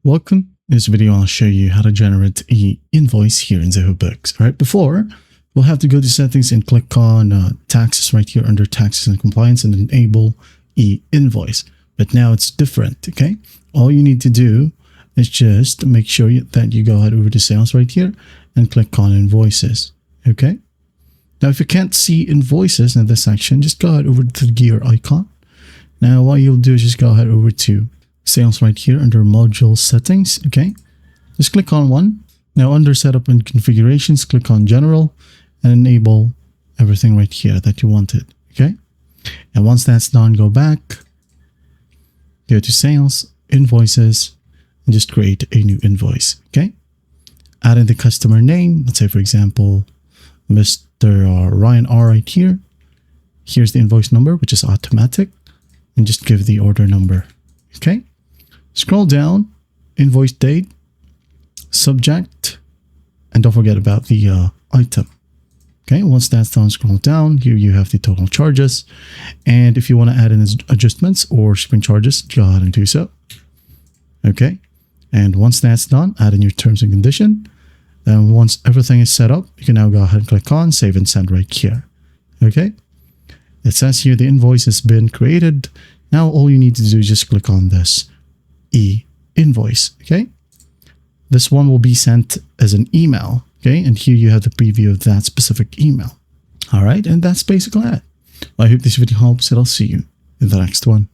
Welcome. In this video, I'll show you how to generate an invoice here in Zoho Books. All right, before, we'll have to go to settings and click on taxes right here under taxes and compliance and enable e-invoice. But now it's different, okay? All you need to do is just make sure that you go ahead over to sales right here and click on invoices, okay? Now, if you can't see invoices in this section, just go ahead over to the gear icon. Now, what you'll do is just go ahead over to sales right here under module settings, okay? Just click on one. Now under setup and configurations, click on general and enable everything right here that you wanted, okay? And once that's done, go back, go to sales, invoices, and just create a new invoice, okay? Add in the customer name. Let's say, for example, Mr. Ryan R right here. Here's the invoice number, which is automatic, and just give the order number, okay? Scroll down, invoice date, subject, and don't forget about the item. Okay, once that's done, scroll down. Here you have the total charges. And if you want to add in adjustments or shipping charges, go ahead and do so. Okay, and once that's done, add in your terms and condition. Then once everything is set up, you can now go ahead and click on save and send right here. Okay, it says here the invoice has been created. Now all you need to do is just click on this e-invoice, okay? This one will be sent as an email, okay? And here you have the preview of that specific email. All right, and that's basically it. I hope this video helps, and I'll see you in the next one.